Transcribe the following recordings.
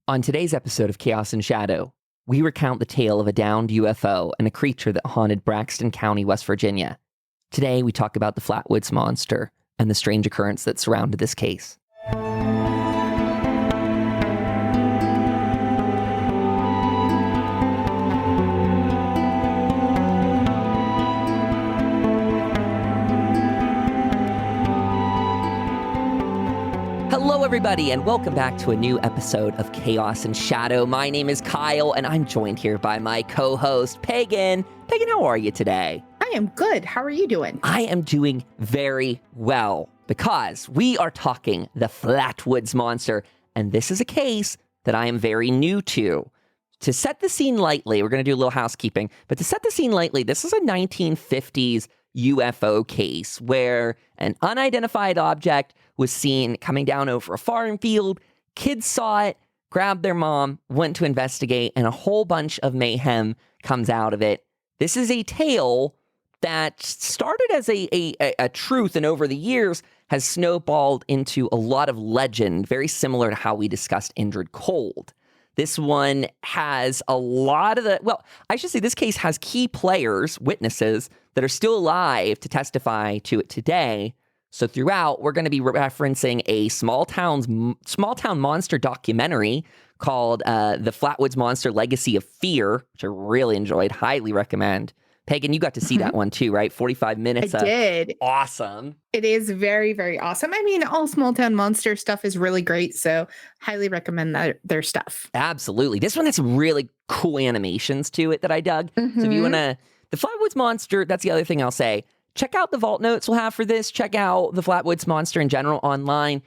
On today's episode of Chaos and Shadow, we recount the tale of a downed UFO and a creature that haunted Braxton County, West Virginia. Today, we talk about the Flatwoods Monster and the strange occurrence that surrounded this case. Hello, everybody, and welcome back to a new episode of Chaos and Shadow. My name is Kyle, and I'm joined here by my co-host, Pagan. Pagan, how are you today? I am good. How are you doing? I am doing very well because we are talking the Flatwoods Monster, and this is a case that I am very new to. To set the scene lightly, we're going to do a little housekeeping, but to set the scene lightly, this is a 1950s UFO case where an unidentified object was seen coming down over a farm field. Kids saw it, grabbed their mom, went to investigate, and a whole bunch of mayhem comes out of it. This is a tale that started as a truth and over the years has snowballed into a lot of legend, very similar to how we discussed Indrid Cold. This one has a lot of this case has key players, witnesses, that are still alive to testify to it today. So throughout, we're going to be referencing a small town monster documentary called The Flatwoods Monster Legacy of Fear, which I really enjoyed, highly recommend. Pagan, you got to see that one too, right? 45 minutes. I did. Awesome. It is very, very awesome. I mean, all small town monster stuff is really great, so highly recommend their stuff. Absolutely. This one has some really cool animations to it that I dug. So if you want to, the Flatwoods Monster, that's the other thing I'll say. Check out the vault notes we'll have for this. Check out the Flatwoods Monster in general online.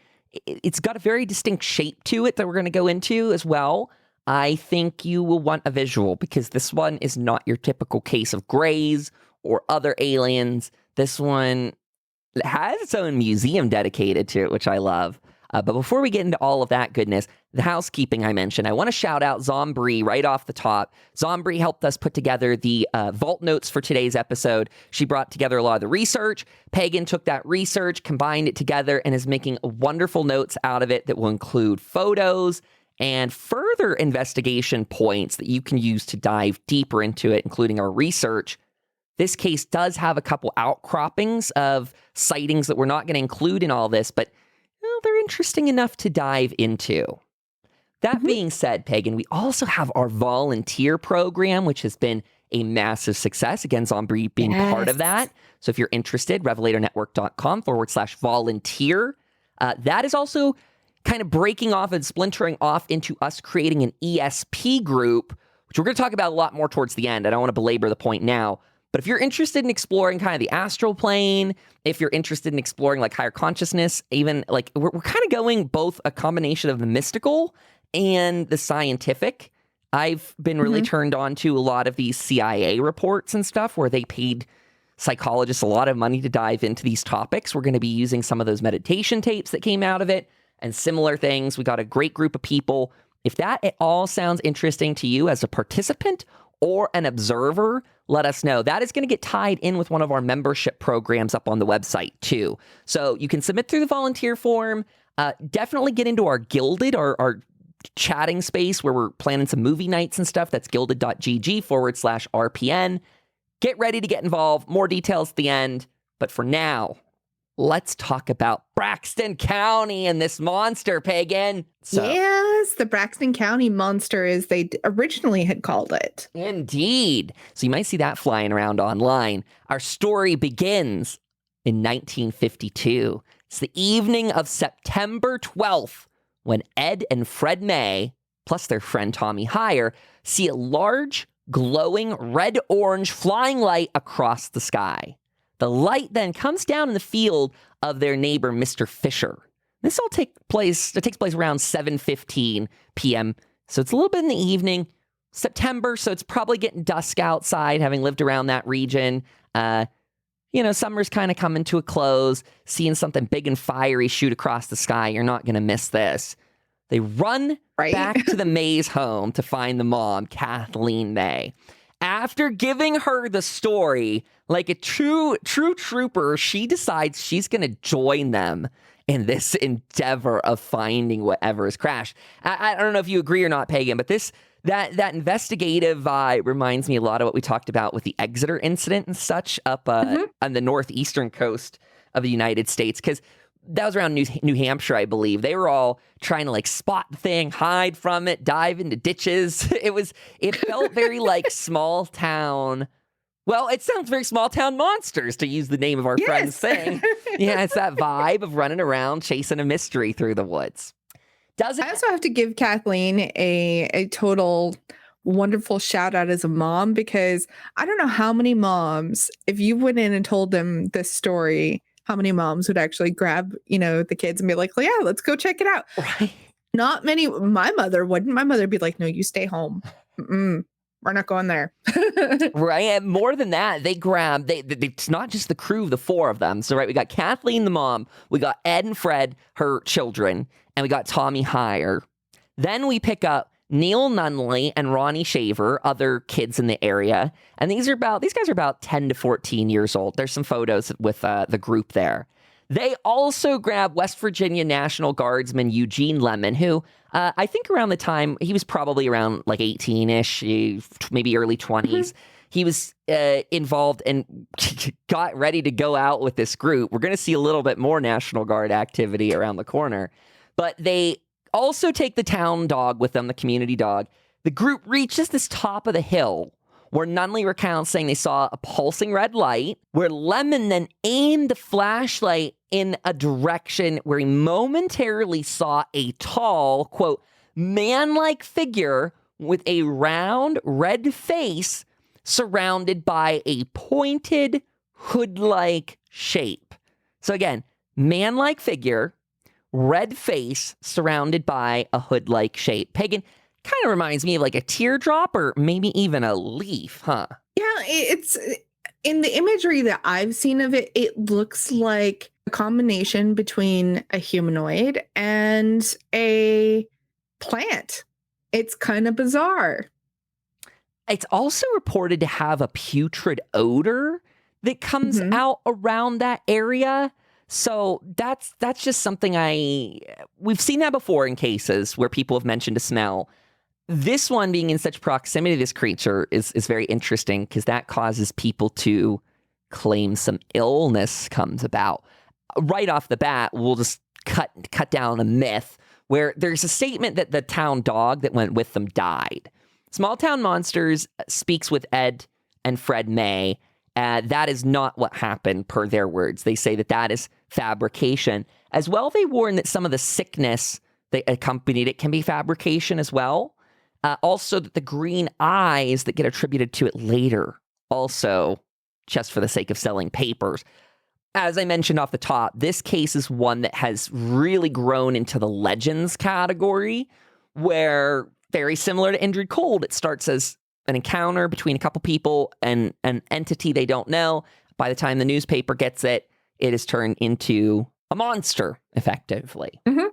It's got a very distinct shape to it that we're going to go into as well. I think you will want a visual because this one is not your typical case of Greys or other aliens. This one has its own museum dedicated to it, which I love. But before we get into all of that goodness, the housekeeping I mentioned, I want to shout out Zombrie right off the top. Zombrie helped us put together the vault notes for today's episode. She brought together a lot of the research. Pagan took that research, combined it together, and is making wonderful notes out of it that will include photos and further investigation points that you can use to dive deeper into it, including our research. This case does have a couple outcroppings of sightings that we're not going to include in all this, but they're interesting enough to dive into. That being said, Pagan, we also have our volunteer program, which has been a massive success. Again, Zombrie being part of that. So if you're interested, revelatornetwork.com/volunteer. That is also kind of breaking off and splintering off into us creating an ESP group, which we're going to talk about a lot more towards the end. I don't want to belabor the point now. But if you're interested in exploring kind of the astral plane, if you're interested in exploring like higher consciousness, even like we're kind of going both a combination of the mystical and the scientific. I've been really turned on to a lot of these CIA reports and stuff where they paid psychologists a lot of money to dive into these topics. We're going to be using some of those meditation tapes that came out of it and similar things. We got a great group of people. If that at all sounds interesting to you as a participant or an observer, let us know. That is going to get tied in with one of our membership programs up on the website too. So you can submit through the volunteer form. Definitely get into our Gilded, our chatting space where we're planning some movie nights and stuff. That's gilded.gg/RPN. Get ready to get involved. More details at the end. But for now, let's talk about Braxton County and this monster, Pagan. Yes, the Braxton County Monster, as they originally had called it. Indeed. So you might see that flying around online. Our story begins in 1952. It's the evening of September 12th when Ed and Fred May, plus their friend Tommy Hyer, see a large, glowing red-orange flying light across the sky. The light then comes down in the field of their neighbor, Mr. Fisher. This all takes place around 7:15 p.m., so it's a little bit in the evening. September, so it's probably getting dusk outside, having lived around that region. Summer's kind of coming to a close. Seeing something big and fiery shoot across the sky, you're not going to miss this. They run back to the Mays home to find the mom, Kathleen May. After giving her the story, like a true trooper, she decides she's going to join them in this endeavor of finding whatever has crashed. I don't know if you agree or not, Pagan, but that investigative vibe reminds me a lot of what we talked about with the Exeter incident and such up on the northeastern coast of the United States, because that was around New Hampshire, I believe. They were all trying to like spot the thing, hide from it, dive into ditches. It felt very like small town. Well, it sounds very small town monsters, to use the name of our friend's thing. Yeah, it's that vibe of running around chasing a mystery through the woods. I also have to give Kathleen a total wonderful shout out as a mom, because I don't know how many moms, if you went in and told them this story, how many moms would actually grab, the kids and be like, yeah, let's go check it out. Right. Not many. My mother wouldn't. My mother would be like, no, you stay home. We're not going there. Right. And more than that, it's not just the crew, the four of them. So, right, we got Kathleen, the mom, we got Ed and Fred, her children, and we got Tommy Hyer. Then we pick up Neil Nunley and Ronnie Shaver, other kids in the area. And these guys are about 10 to 14 years old. There's some photos with the group there. They also grab West Virginia National Guardsman Eugene Lemon, who I think around the time, he was probably around like 18-ish, maybe early 20s. He was involved and got ready to go out with this group. We're going to see a little bit more National Guard activity around the corner. But they also take the town dog with them, the community dog. The group reaches this top of the hill where Nunley recounts saying they saw a pulsing red light, where Lemon then aimed the flashlight in a direction where he momentarily saw a tall, quote, man-like figure with a round red face surrounded by a pointed hood-like shape. So again, man-like figure, red face surrounded by a hood-like shape. Pagan, kind of reminds me of like a teardrop or maybe even a leaf, huh? Yeah, it's in the imagery that I've seen of it, it looks like a combination between a humanoid and a plant. It's kind of bizarre. It's also reported to have a putrid odor that comes out around that area. So that's just something we've seen that before in cases where people have mentioned a smell. This one being in such proximity to this creature is very interesting, because that causes people to claim some illness comes about. Right off the bat, we'll just cut down a myth where there's a statement that the town dog that went with them died. Small Town Monsters speaks with Ed and Fred May. That is not what happened, per their words. They say that is fabrication. As well, they warn that some of the sickness that accompanied it can be fabrication as well. Also, that the green eyes that get attributed to it later, also just for the sake of selling papers. As I mentioned off the top, this case is one that has really grown into the legends category, where, very similar to Indrid Cold, it starts as an encounter between a couple people and an entity they don't know. By the time the newspaper gets it, it is turned into a monster, effectively. Mm-hmm.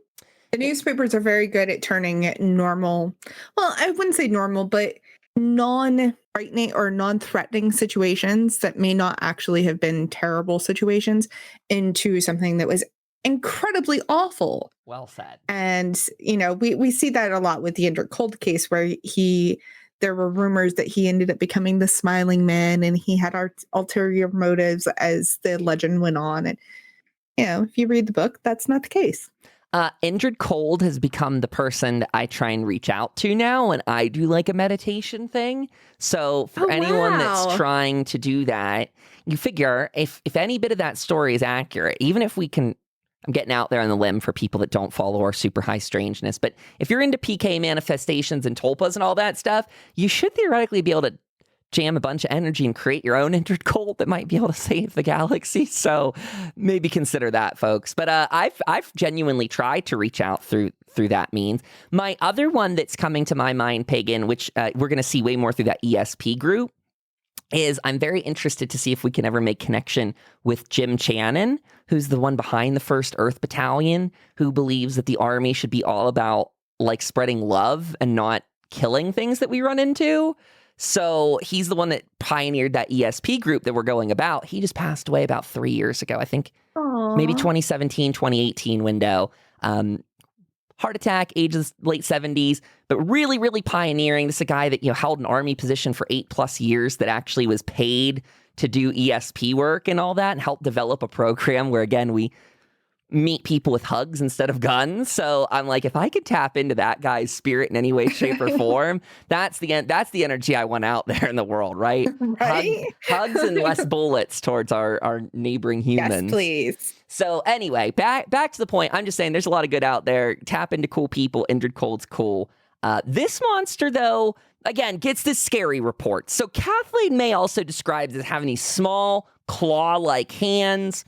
The newspapers are very good at turning normal, well, I wouldn't say normal, but non-frightening or non-threatening situations that may not actually have been terrible situations into something that was incredibly awful. Well said. And, we see that a lot with the Indrid Cold case, where there were rumors that he ended up becoming the Smiling Man, and he had ulterior motives as the legend went on. And, if you read the book, that's not the case. Indrid Cold has become the person that I try and reach out to now when I do like a meditation thing. So for anyone that's trying to do that, you figure if any bit of that story is accurate, even if we can, I'm getting out there on the limb for people that don't follow our super high strangeness, but if you're into PK manifestations and tulpas and all that stuff, you should theoretically be able to jam a bunch of energy and create your own Indrid Cold that might be able to save the galaxy. So maybe consider that, folks. But I've genuinely tried to reach out through that means. My other one that's coming to my mind, Pagan, which we're going to see way more through that ESP group, is I'm very interested to see if we can ever make connection with Jim Channon, who's the one behind the 1st Earth Battalion, who believes that the Army should be all about like spreading love and not killing things that we run into. So he's the one that pioneered that ESP group that we're going about. He just passed away about 3 years ago. I think maybe 2017, 2018 window. Heart attack, age of late 70s, but really, really pioneering. This is a guy that, held an army position for 8+ years that actually was paid to do ESP work and all that, and helped develop a program where, again, we meet people with hugs instead of guns. So I'm like, if I could tap into that guy's spirit in any way, shape, or form, that's the energy I want out there in the world, right? Right? Hugs and less bullets towards our neighboring humans. Yes, please. So anyway, back to the point. I'm just saying there's a lot of good out there. Tap into cool people. Injured Cold's cool. This monster, though, again, gets this scary report. So Kathleen May also describes it as having these small claw-like hands,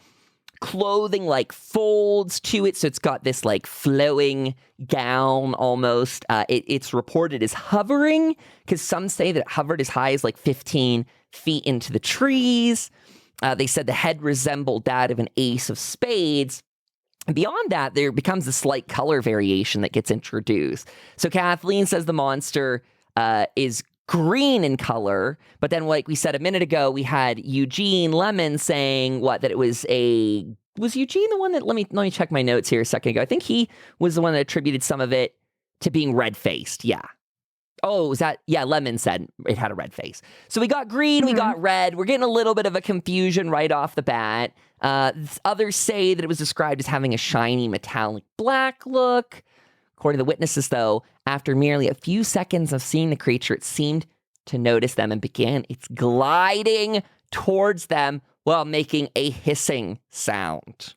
clothing like folds to it, so it's got this like flowing gown almost. It's reported as hovering, because some say that it hovered as high as like 15 feet into the trees. They said the head resembled that of an ace of spades. And beyond that, there becomes a slight color variation that gets introduced. So Kathleen says the monster is green in color, but then, like we said a minute ago, we had Eugene Lemon saying that it was Eugene the one that, let me check my notes here a second ago. I think he was the one that attributed some of it to being red-faced. Yeah. Oh, was that? Yeah, Lemon said it had a red face. So we got green, we got red. We're getting a little bit of a confusion right off the bat. Others say that it was described as having a shiny metallic black look. According to the witnesses, though, after merely a few seconds of seeing the creature, it seemed to notice them and began its gliding towards them while making a hissing sound.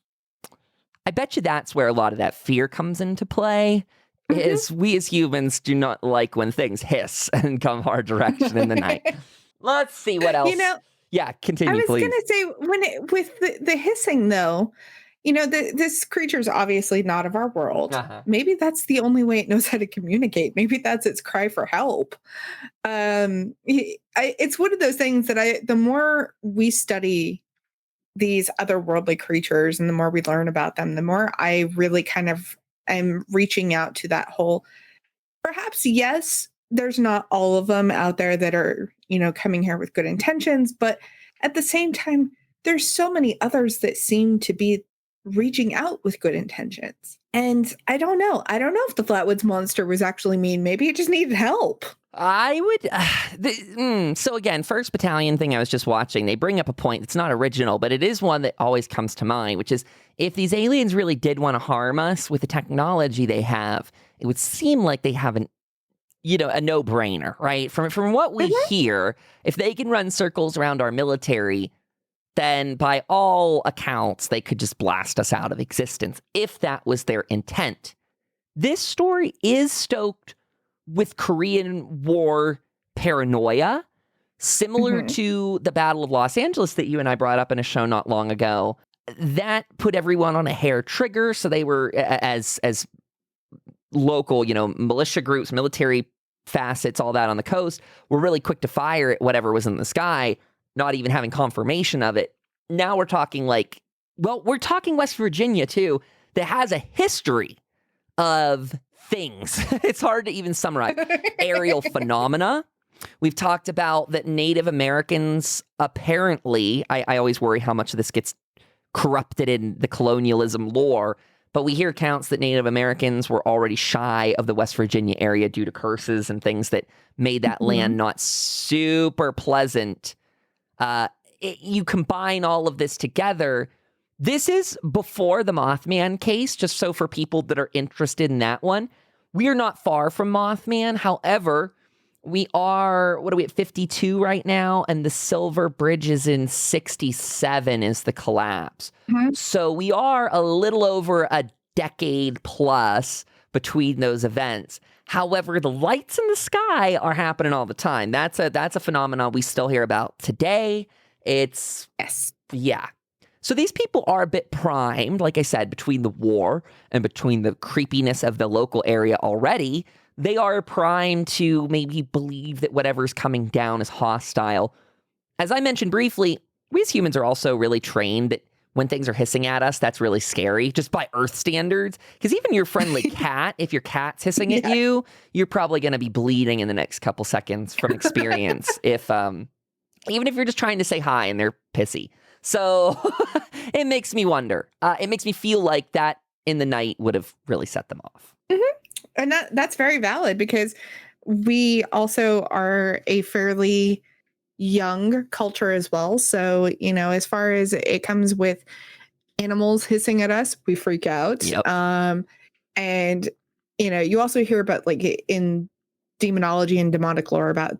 I bet you that's where a lot of that fear comes into play, is we as humans do not like when things hiss and come our direction in the night. Let's see what else. Yeah, continue, please. I was going to say, with the hissing, though, this creature is obviously not of our world. Maybe that's the only way it knows how to communicate. Maybe that's its cry for help. It's one of those things that the more we study these otherworldly creatures and the more we learn about them, the more I really kind of am reaching out to that whole, perhaps, yes, there's not all of them out there that are, coming here with good intentions, but at the same time, there's so many others that seem to be reaching out with good intentions. And I don't know. I don't know if the Flatwoods Monster was actually mean. Maybe it just needed help. I would. So again, 1st Battalion thing I was just watching, they bring up a point that's not original, but it is one that always comes to mind, which is if these aliens really did want to harm us with the technology they have, it would seem like they have a no-brainer, right? From what we hear, if they can run circles around our military, then by all accounts, they could just blast us out of existence if that was their intent. This story is stoked with Korean War paranoia, similar to the Battle of Los Angeles that you and I brought up in a show not long ago. That put everyone on a hair trigger, so they were, as local, militia groups, military facets, all that on the coast, were really quick to fire at whatever was in the sky, not even having confirmation of it. Now we're talking we're talking West Virginia too, that has a history of things. It's hard to even summarize. Aerial phenomena. We've talked about that Native Americans apparently, I always worry how much of this gets corrupted in the colonialism lore, but we hear accounts that Native Americans were already shy of the West Virginia area due to curses and things that made that land not super pleasant. You combine all of this together. This is before the Mothman case, just so for people that are interested in that one. We are not far from Mothman. However, we are, what are we at, 52 right now? And the Silver Bridge is in 67 is the collapse. So we are a little over a decade plus between those events. However, the lights in the sky are happening all the time. That's a phenomenon we still hear about today. It's, yeah. So these people are a bit primed, like I said, between the war and between the creepiness of the local area already. They are primed to maybe believe that whatever's coming down is hostile. As I mentioned briefly, we as humans are also really trained that when things are hissing at us, that's really scary, just by Earth standards. Because even your friendly cat, if your cat's hissing at you, you're probably going to be bleeding in the next couple seconds from experience. Even if you're just trying to say hi and they're pissy. So it makes me wonder. It makes me feel like that in the night would have really set them off. Mm-hmm. And that's very valid, because we also are a fairly young culture as well. So, as far as it comes with animals hissing at us, we freak out. Yep. And, you also hear about, like, in demonology and demonic lore about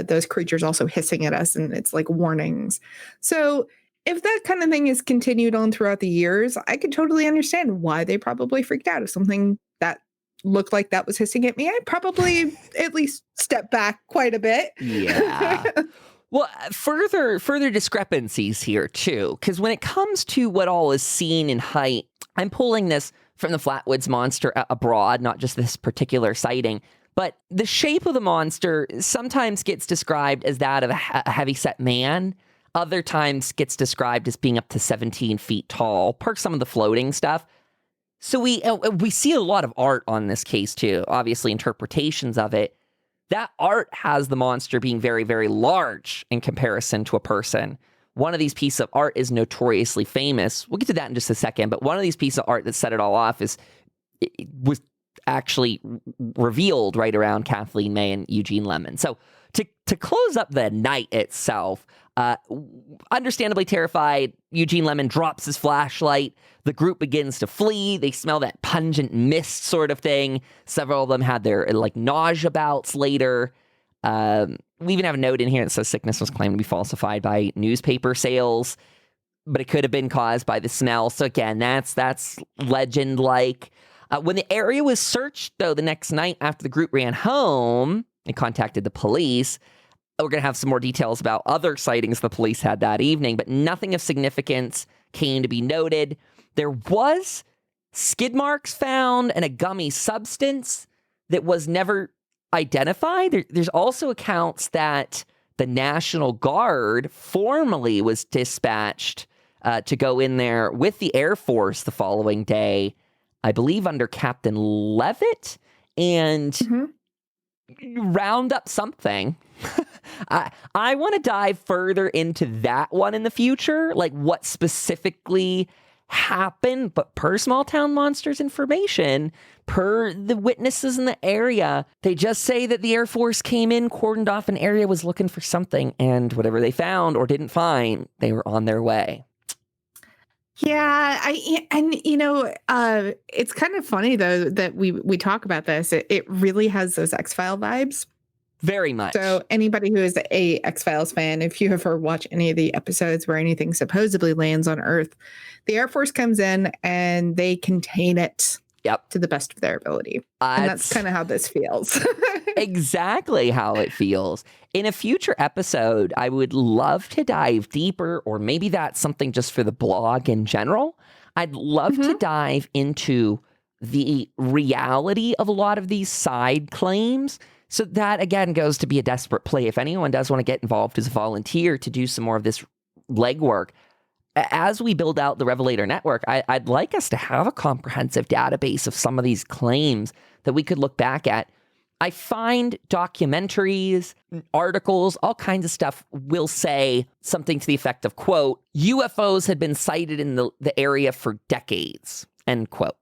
those creatures also hissing at us, and it's like warnings. So if that kind of thing is continued on throughout the years, I could totally understand why they probably freaked out. If something that looked like that was hissing at me, I'd probably at least step back quite a bit. Yeah. Well, further discrepancies here, too, because when it comes to what all is seen in height, I'm pulling this from the Flatwoods Monster abroad, not just this particular sighting, but the shape of the monster sometimes gets described as that of a heavyset man. Other times gets described as being up to 17 feet tall, per some of the floating stuff. So we see a lot of art on this case, too, obviously interpretations of it. That art has the monster being very, very large in comparison to a person. One of these pieces of art is notoriously famous. We'll get to that in just a second. But one of these pieces of art that set it all off was actually revealed right around Kathleen May and Eugene Lemon. So to close up the night itself, understandably terrified, Eugene Lemon drops his flashlight. The group begins to flee. They smell that pungent mist sort of thing. Several of them had their nausea bouts later. We even have a note in here that says sickness was claimed to be falsified by newspaper sales, but it could have been caused by the smell. So again, that's legend-like. When the area was searched, though, the next night after the group ran home and contacted the police, we're going to have some more details about other sightings the police had that evening, but nothing of significance came to be noted. There was skid marks found and a gummy substance that was never identified. There's also accounts that the National Guard formally was dispatched to go in there with the Air Force the following day, I believe under Captain Levitt, and round up something. I want to dive further into that one in the future, like what specifically happened, but per Small Town Monsters information, per the witnesses in the area, they just say that the Air Force came in, cordoned off an area, was looking for something, and whatever they found or didn't find, they were on their way. Yeah, it's kind of funny though that we talk about this. It really has those X-File vibes. Very much. So anybody who is a X-Files fan, if you ever watch any of the episodes where anything supposedly lands on Earth, the Air Force comes in and they contain it to the best of their ability. And that's kind of how this feels. Exactly how it feels. In a future episode, I would love to dive deeper, or maybe that's something just for the blog in general. I'd love to dive into the reality of a lot of these side claims. So that, again, goes to be a desperate play. If anyone does want to get involved as a volunteer to do some more of this legwork, as we build out the Revelator Network, I'd like us to have a comprehensive database of some of these claims that we could look back at. I find documentaries, articles, all kinds of stuff will say something to the effect of, quote, UFOs had been sighted in the area for decades, end quote.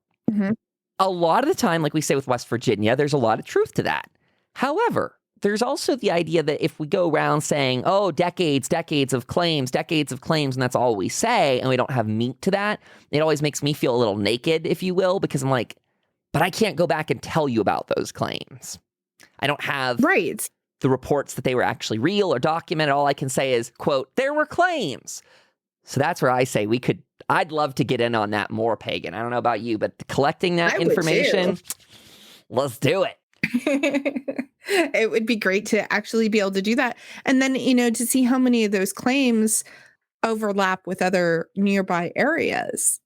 A lot of the time, like we say with West Virginia, there's a lot of truth to that. However, there's also the idea that if we go around saying, oh, decades of claims, and that's all we say, and we don't have meat to that, it always makes me feel a little naked, if you will, because I'm like, but I can't go back and tell you about those claims. I don't have the reports that they were actually real or documented. All I can say is, quote, there were claims. So that's where I say I'd love to get in on that more, Pagan. I don't know about you, but collecting that information, let's do it. It would be great to actually be able to do that. And then, to see how many of those claims overlap with other nearby areas.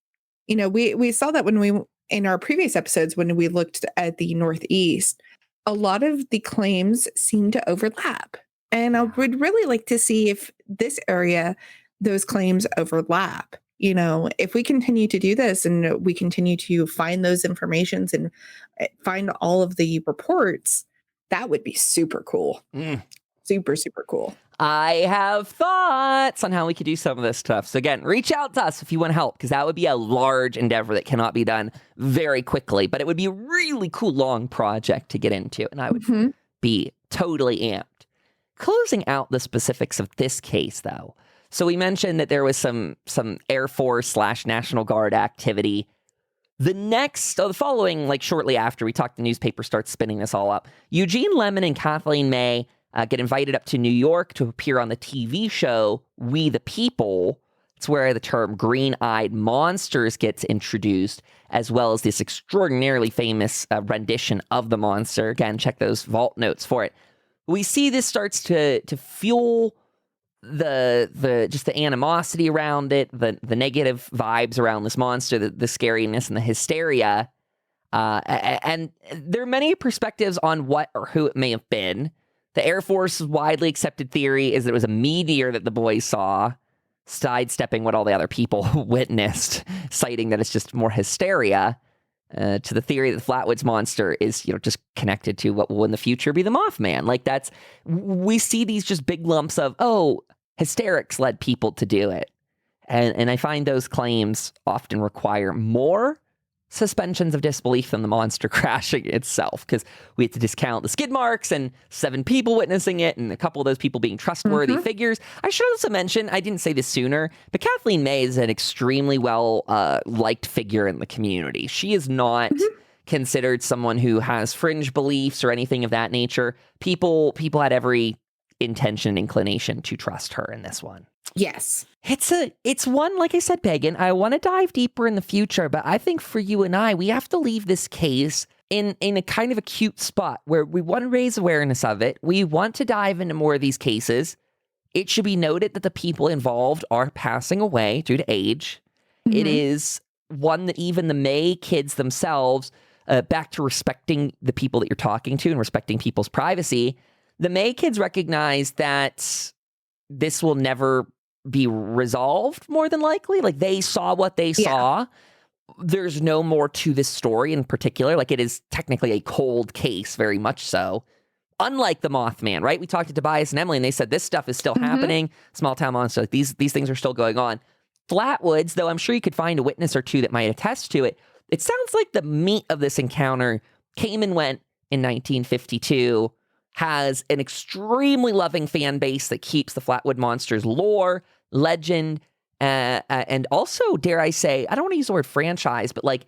We saw that in our previous episodes, when we looked at the Northeast, a lot of the claims seem to overlap. And I would really like to see if this area, those claims overlap. if we continue to do this and we continue to find those informations and find all of the reports, that would be super cool. Super, super cool. I have thoughts on how we could do some of this stuff. So again, reach out to us if you want to help, because that would be a large endeavor that cannot be done very quickly, but it would be a really cool long project to get into, and I would be totally amped. Closing out the specifics of this case, though. So we mentioned that there was some Air Force / National Guard activity. The following, like shortly after we talked, the newspaper starts spinning this all up. Eugene Lemon and Kathleen May get invited up to New York to appear on the TV show We the People. It's where the term green-eyed monsters gets introduced, as well as this extraordinarily famous rendition of the monster. Again, check those vault notes for it. We see this starts to fuel the animosity around it, the negative vibes around this monster, the scariness and the hysteria. And there are many perspectives on what or who it may have been. The Air Force's widely accepted theory is that it was a meteor that the boys saw, sidestepping what all the other people witnessed, citing that it's just more hysteria, to the theory that the Flatwoods Monster is, just connected to what will in the future be the Mothman. Like we see these just big lumps of, hysterics led people to do it. And I find those claims often require more suspensions of disbelief than the monster crashing itself, because we have to discount the skid marks and 7 people witnessing it and a couple of those people being trustworthy figures. I should also mention, I didn't say this sooner, but Kathleen May is an extremely well liked figure in the community. She is not considered someone who has fringe beliefs or anything of that nature. People had every intention and inclination to trust her in this one. Yes. It's one, like I said, Pagan, I want to dive deeper in the future, but I think for you and I, we have to leave this case in a kind of a cute spot where we want to raise awareness of it. We want to dive into more of these cases. It should be noted that the people involved are passing away due to age. It is one that even the May kids themselves, back to respecting the people that you're talking to and respecting people's privacy, the May kids recognize that this will never be resolved, more than likely. Like, they saw what they saw. There's no more to this story in particular. Like, it is technically a cold case, very much so. Unlike the Mothman, right? We talked to Tobias and Emily, and they said this stuff is still happening. Small town monster, like these things are still going on. Flatwoods, though I'm sure you could find a witness or two that might attest to it, it sounds like the meat of this encounter came and went in 1952, has an extremely loving fan base that keeps the Flatwood Monsters lore, legend, and also, dare I say, I don't want to use the word franchise, but like,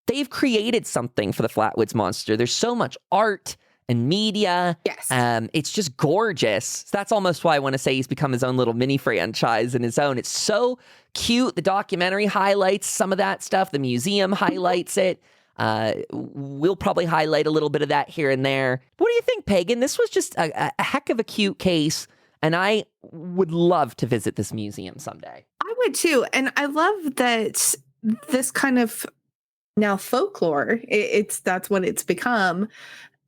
they've created something for the Flatwoods Monster. There's so much art and media. Yes. It's just gorgeous. That's almost why I want to say he's become his own little mini franchise in his own. It's so cute. The documentary highlights some of that stuff. The museum highlights it. We'll probably highlight a little bit of that here and there. What do you think, Pagan? This was just a heck of a cute case, and I would love to visit this museum someday. I would too. And I love that this kind of now folklore, that's what it's become,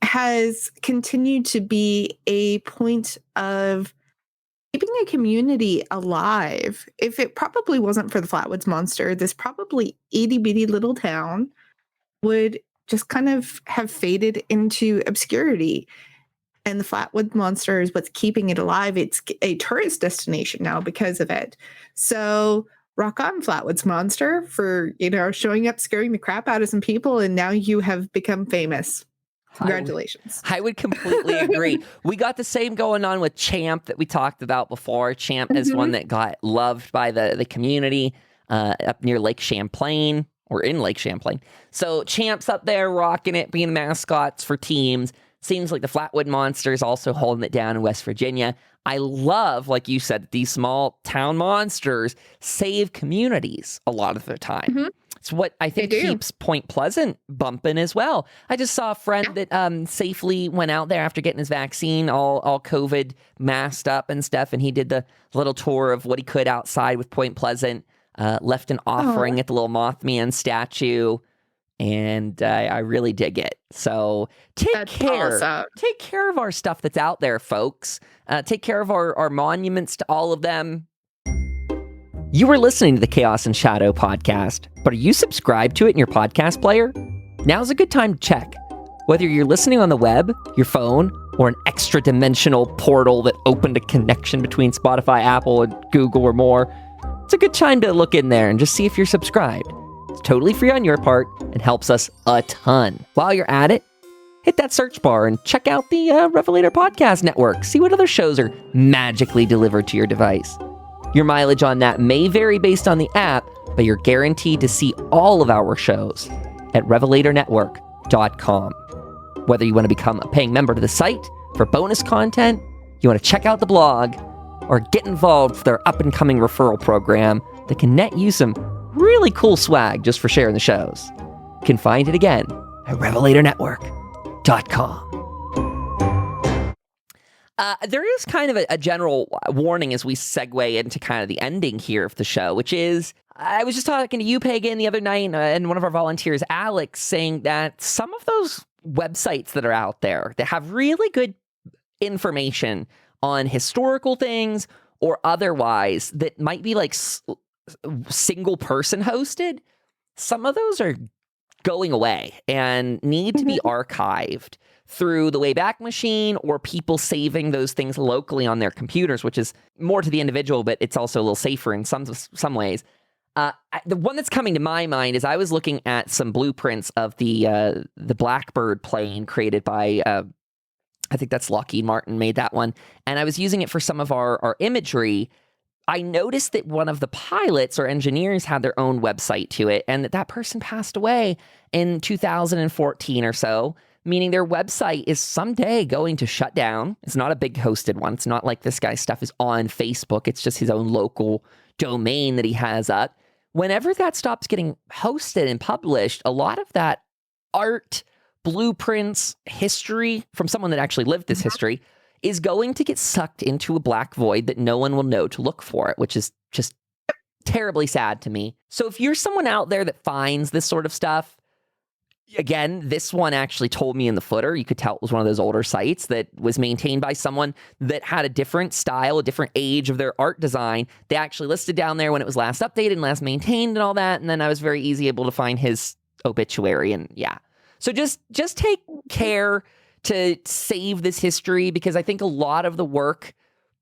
has continued to be a point of keeping a community alive. If it probably wasn't for the Flatwoods Monster, this probably itty bitty little town would just kind of have faded into obscurity. And the Flatwoods Monster is what's keeping it alive. It's a tourist destination now because of it. So rock on, Flatwoods Monster, for, showing up, scaring the crap out of some people, and now you have become famous. Congratulations. I would completely agree. We got the same going on with Champ that we talked about before. Champ is one that got loved by the community up near Lake Champlain, or in Lake Champlain. So Champ's up there rocking it, being mascots for teams. Seems like the Flatwood Monster is also holding it down in West Virginia. I love, like you said, these small town monsters save communities a lot of the time. It's what I think keeps Point Pleasant bumping as well. I just saw a friend that safely went out there after getting his vaccine, all COVID masked up and stuff, and he did the little tour of what he could outside with Point Pleasant, left an offering at the little Mothman statue, and I really dig it. So take care of our stuff that's out there, folks. Take care of our monuments to all of them. You are listening to the Chaos and Shadow podcast, but are you subscribed to it in your podcast player? Now's a good time to check. Whether you're listening on the web, your phone, or an extra-dimensional portal that opened a connection between Spotify, Apple, and Google or more, it's a good time to look in there and just see if you're subscribed. It's totally free on your part and helps us a ton. While you're at it, hit that search bar and check out the Revelator Podcast Network. See what other shows are magically delivered to your device. Your mileage on that may vary based on the app, but you're guaranteed to see all of our shows at revelatornetwork.com. Whether you want to become a paying member to the site for bonus content, you want to check out the blog, or get involved with our up-and-coming referral program that can net you some really cool swag just for sharing the shows. You can find it again at revelatornetwork.com. There is kind of a general warning as we segue into kind of the ending here of the show, which is, I was just talking to you, Pagan, the other night, and one of our volunteers, Alex, saying that some of those websites that are out there that have really good information on historical things or otherwise that might be like single person hosted, some of those are going away and need to be archived through the Wayback Machine or people saving those things locally on their computers, which is more to the individual, but it's also a little safer in some ways. The one that's coming to my mind is I was looking at some blueprints of the Blackbird plane created by, I think that's Lockheed Martin made that one, and I was using it for some of our imagery. I noticed that one of the pilots or engineers had their own website to it, and that person passed away in 2014 or so, meaning their website is someday going to shut down. It's not a big hosted one. It's not like this guy's stuff is on Facebook. It's just his own local domain that he has up. Whenever that stops getting hosted and published, a lot of that art, blueprints, history from someone that actually lived this history is going to get sucked into a black void that no one will know to look for it, which is just terribly sad to me. So if you're someone out there that finds this sort of stuff, again, this one actually told me in the footer, you could tell it was one of those older sites that was maintained by someone that had a different style, a different age of their art design. They actually listed down there when it was last updated and last maintained and all that. And then I was very easy able to find his obituary. And yeah, so just take care to save this history, because I think a lot of the work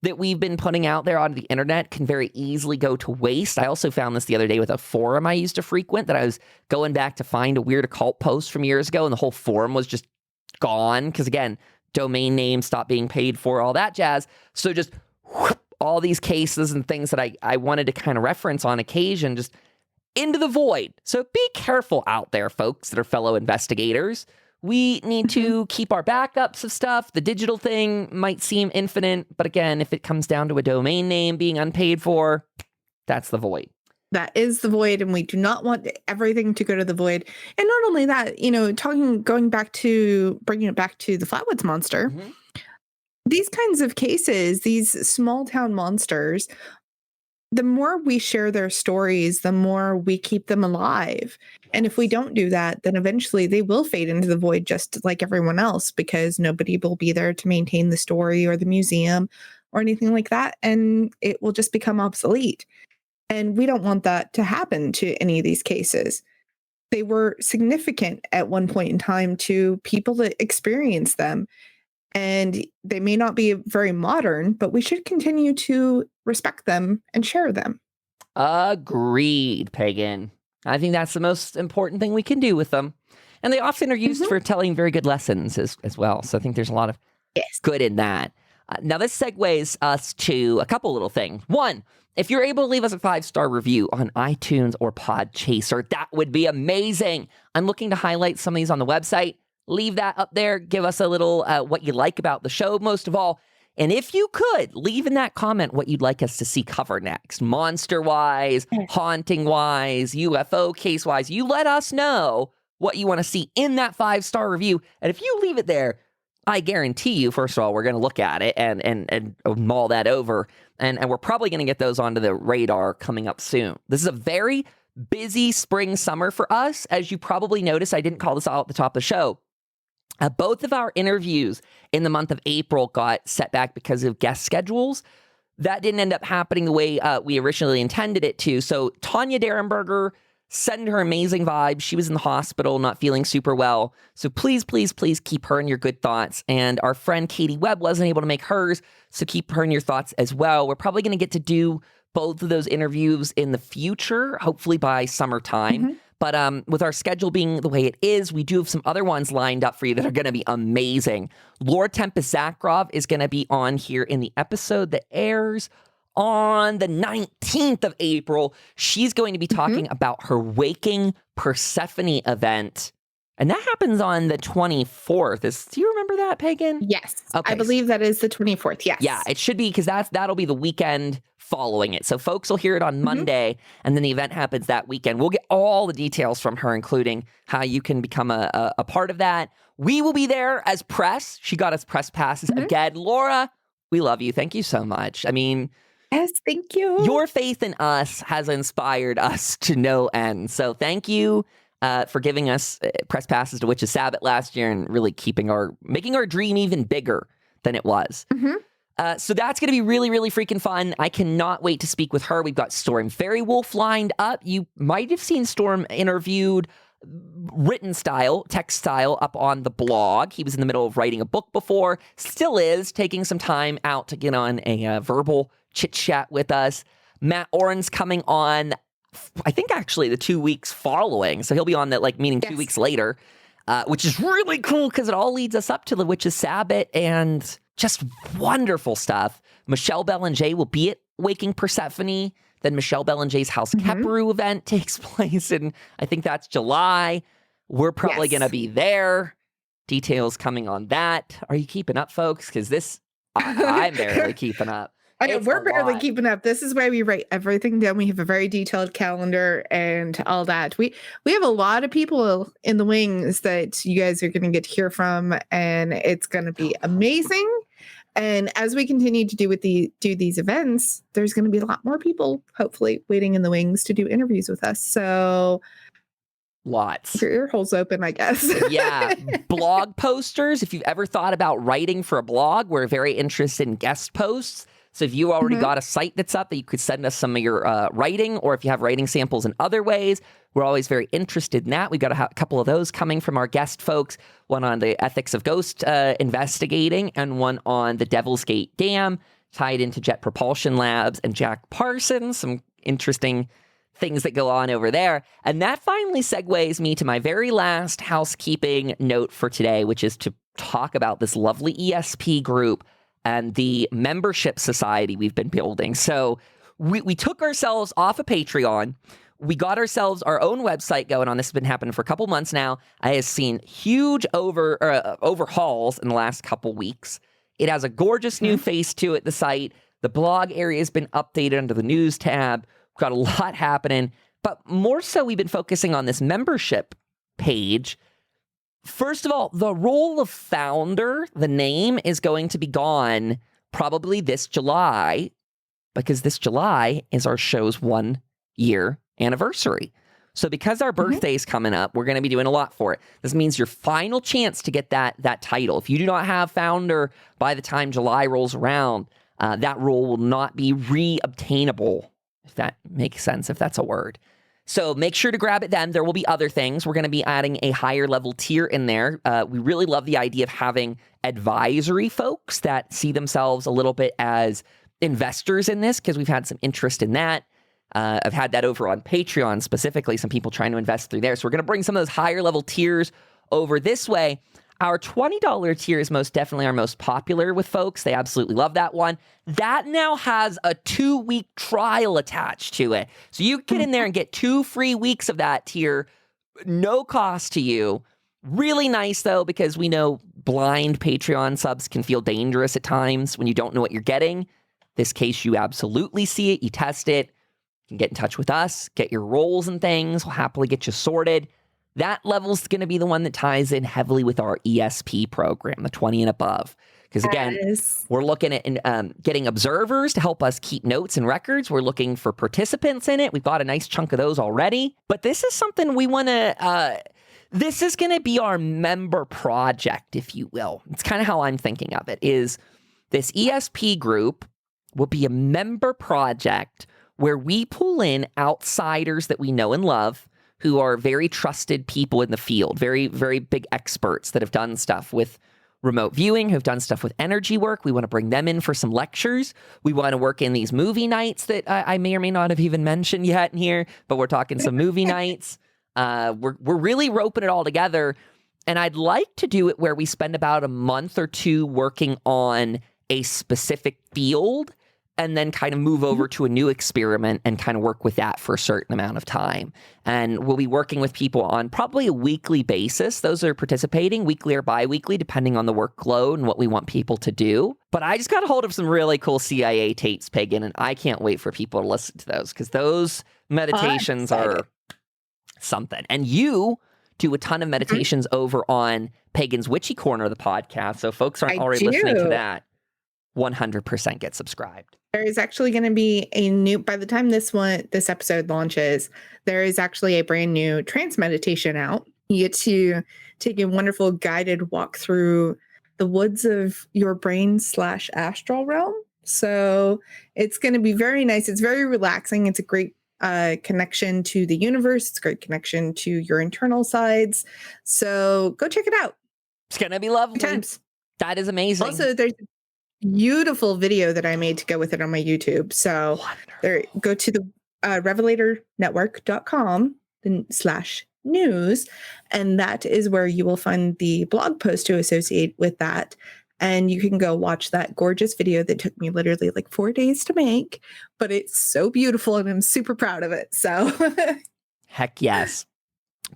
that we've been putting out there on the internet can very easily go to waste. I also found this the other day with a forum I used to frequent, that I was going back to find a weird occult post from years ago, and the whole forum was just gone because, again, domain names stopped being paid for, all that jazz. So just all these cases and things that I wanted to kind of reference on occasion just into the void. So be careful out there, folks that are fellow investigators. We need to keep our backups of stuff. The digital thing might seem infinite, but again, if it comes down to a domain name being unpaid for, that's the void. That is the void, and we do not want everything to go to the void. And not only that, bringing it back to the Flatwoods Monster, these kinds of cases, these small town monsters, the more we share their stories, the more we keep them alive. And if we don't do that, then eventually they will fade into the void just like everyone else, because nobody will be there to maintain the story or the museum or anything like that. And it will just become obsolete. And we don't want that to happen to any of these cases. They were significant at one point in time to people that experienced them. And they may not be very modern, but we should continue to respect them and share them. Agreed, Pagan. I think that's the most important thing we can do with them. And they often are used for telling very good lessons as well. So I think there's a lot of good in that. Now, this segues us to a couple little things. One, if you're able to leave us a 5-star review on iTunes or Podchaser, that would be amazing. I'm looking to highlight some of these on the website. Leave that up there. Give us a little what you like about the show, most of all. And if you could, leave in that comment what you'd like us to see cover next. Monster-wise, haunting-wise, UFO case-wise. You let us know what you want to see in that 5-star review. And if you leave it there, I guarantee you, first of all, we're going to look at it and mull that over. And we're probably going to get those onto the radar coming up soon. This is a very busy spring, summer for us. As you probably noticed, I didn't call this out at the top of the show. Both of our interviews in the month of April got set back because of guest schedules. that didn't end up happening the way we originally intended it to. So Tanya Derenberger, send her amazing vibes. She was in the hospital, not feeling super well. So please, please, please keep her in your good thoughts. And our friend Katie Webb wasn't able to make hers, so keep her in your thoughts as well. We're probably going to get to do both of those interviews in the future, hopefully by summertime. But with our schedule being the way it is, we do have some other ones lined up for you that are going to be amazing. Laura Tempest Zakharov is going to be on here in the episode that airs on the 19th of April. She's going to be talking about her Waking Persephone event. And that happens on the 24th. Do you remember that, Pagan? Yes. Okay. I believe that is the 24th. Yes. Yeah, it should be, because that'll be the weekend following it. So folks will hear it on Monday, and then the event happens that weekend. We'll get all the details from her, including how you can become a part of that. We will be there as press. She got us press passes again. Laura, we love you. Thank you so much. I mean, yes, thank you. your faith in us has inspired us to no end. So thank you for giving us press passes to Witches Sabbath last year and really making our dream even bigger than it was. So that's going to be really, really freaking fun. I cannot wait to speak with her. We've got Storm Fairy-Wolf lined up. You might have seen Storm interviewed written style, text style up on the blog. He was in the middle of writing a book before, still is, taking some time out to get on a verbal chit chat with us. Matt Oren's coming on, I think actually the 2 weeks following. So he'll be on that, meaning 2 weeks later, which is really cool because it all leads us up to the Witches Sabbath and just wonderful stuff. Michelle Belanger will be at Waking Persephone. Then Michelle Belanger's House Keperu event takes place in, I think that's July. We're probably going to be there. Details coming on that. Are you keeping up, folks? Because I'm barely keeping up. I know, we're barely keeping up. This is why we write everything down. We have a very detailed calendar and all that. We have a lot of people in the wings that you guys are going to get to hear from, and it's going to be amazing. And as we continue to do these events, there's going to be a lot more people, hopefully, waiting in the wings to do interviews with us. So lots. Keep your ear holes open, I guess. Yeah. Blog posters. If you've ever thought about writing for a blog, we're very interested in guest posts. So if you already got a site that's up that you could send us some of your writing, or if you have writing samples in other ways, we're always very interested in that. We've got a couple of those coming from our guest folks, one on the ethics of ghost investigating and one on the Devil's Gate Dam, tied into Jet Propulsion Labs and Jack Parsons, some interesting things that go on over there. And that finally segues me to my very last housekeeping note for today, which is to talk about this lovely ESP group and the membership society we've been building. So we took ourselves off of Patreon. We got ourselves our own website going on. This has been happening for a couple months now. I have seen huge overhauls in the last couple weeks. It has a gorgeous new face to it, the site. The blog area has been updated under the news tab. We've got a lot happening. But more so, we've been focusing on this membership page. First of all, the role of founder, the name, is going to be gone probably this July, because this July is our show's 1 year anniversary. So because our birthday's coming up, we're going to be doing a lot for it. This means your final chance to get that title. If you do not have founder by the time July rolls around, that role will not be re-obtainable, if that makes sense, if that's a word. So make sure to grab it then. There will be other things. We're going to be adding a higher level tier in there. We really love the idea of having advisory folks that see themselves a little bit as investors in this, because we've had some interest in that. I've had that over on Patreon specifically, some people trying to invest through there. So we're going to bring some of those higher level tiers over this way. Our $20 tier is most definitely our most popular with folks. They absolutely love that one. That now has a 2-week trial attached to it. So you get in there and get 2 free weeks of that tier, no cost to you. Really nice, though, because we know blind Patreon subs can feel dangerous at times when you don't know what you're getting. This case, you absolutely see it. You test it. You can get in touch with us, get your roles and things. We'll happily get you sorted. That level's going to be the one that ties in heavily with our ESP program, the 20 and above. Because again, we're looking at getting observers to help us keep notes and records. We're looking for participants in it. We've got a nice chunk of those already. But this is something we want to, this is going to be our member project, if you will. It's kind of how I'm thinking of it, is this ESP group will be a member project where we pull in outsiders that we know and love who are very trusted people in the field, very, very big experts that have done stuff with remote viewing, who've done stuff with energy work. We want to bring them in for some lectures. We want to work in these movie nights that I may or may not have even mentioned yet in here, but we're talking some movie nights. We're really roping it all together. And I'd like to do it where we spend about a month or two working on a specific field and then kind of move over to a new experiment and kind of work with that for a certain amount of time. And we'll be working with people on probably a weekly basis. Those are participating weekly or bi-weekly, depending on the workload and what we want people to do. But I just got a hold of some really cool CIA tapes, Pagan, and I can't wait for people to listen to those because those meditations are something. And you do a ton of meditations over on Pagan's Witchy Corner of the podcast. So folks aren't already listening to that, 100% get subscribed. There is actually going to be by the time this episode launches, there is actually a brand new trance meditation out. You get to take a wonderful guided walk through the woods of your brain / astral realm. So it's going to be very nice. It's very relaxing. It's a great connection to the universe. It's a great connection to your internal sides. So go check it out. It's going to be lovely. Times. That is amazing. Also, there's beautiful video that I made to go with it on my YouTube. So there, go to the revelatornetwork.com /news, and that is where you will find the blog post to associate with that. And you can go watch that gorgeous video that took me literally like 4 days to make, but it's so beautiful and I'm super proud of it. So heck yes.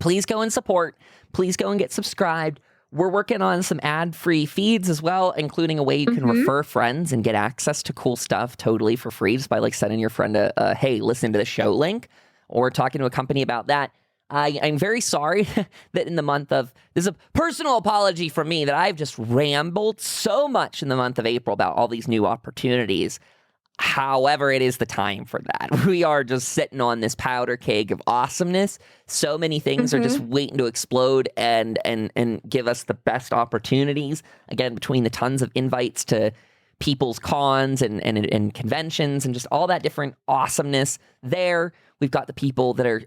Please go and support. Please go and get subscribed. We're working on some ad-free feeds as well, including a way you can refer friends and get access to cool stuff totally for free just by like sending your friend a hey, listen to the show link or talking to a company about that. I'm very sorry that in the month of, this is a personal apology from me that I've just rambled so much in the month of April about all these new opportunities. However, it is the time for that. We are just sitting on this powder keg of awesomeness. So many things are just waiting to explode and give us the best opportunities. Again, between the tons of invites to people's cons and conventions and just all that different awesomeness there. We've got the people that are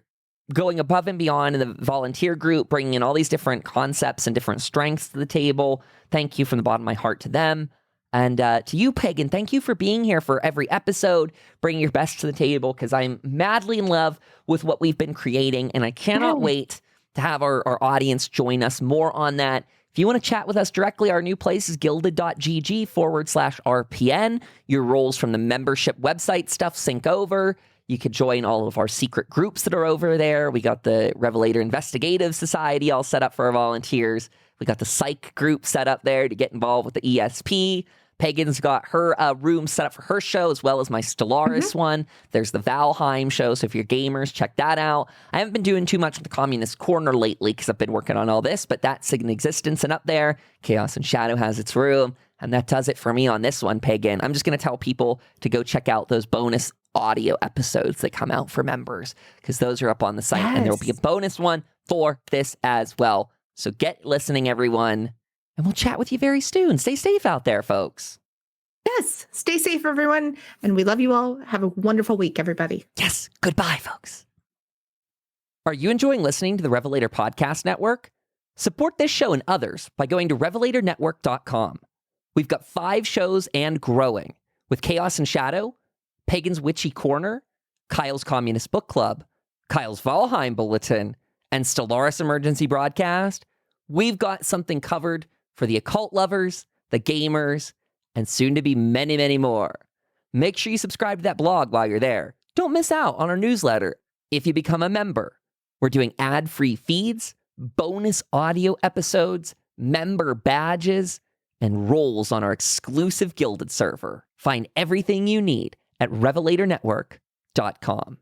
going above and beyond in the volunteer group, bringing in all these different concepts and different strengths to the table. Thank you from the bottom of my heart to them. And to you, Pagan, thank you for being here for every episode, bringing your best to the table, because I'm madly in love with what we've been creating, and I cannot wait to have our audience join us more on that. If you want to chat with us directly, our new place is gilded.gg/RPN. Your roles from the membership website stuff sync over. You could join all of our secret groups that are over there. We got the Revelator Investigative Society all set up for our volunteers. We got the psych group set up there to get involved with the ESP. Pagan's got her room set up for her show, as well as my Stellaris one. There's the Valheim show, so if you're gamers, check that out. I haven't been doing too much with the Communist Corner lately because I've been working on all this, but that's in existence and up there. Chaos and Shadow has its room, and that does it for me on this one, Pagan. I'm just going to tell people to go check out those bonus audio episodes that come out for members, because those are up on the site, and there will be a bonus one for this as well. So get listening, everyone. And we'll chat with you very soon. Stay safe out there, folks. Yes. Stay safe, everyone. And we love you all. Have a wonderful week, everybody. Yes. Goodbye, folks. Are you enjoying listening to the Revelator Podcast Network? Support this show and others by going to revelatornetwork.com. We've got 5 shows and growing with Chaos and Shadow, Pagan's Witchy Corner, Kyle's Communist Book Club, Kyle's Valheim Bulletin, and Stellaris Emergency Broadcast. We've got something covered for the occult lovers, the gamers, and soon to be many, many more. Make sure you subscribe to that blog while you're there. Don't miss out on our newsletter if you become a member. We're doing ad-free feeds, bonus audio episodes, member badges, and roles on our exclusive Gilded server. Find everything you need at revelatornetwork.com.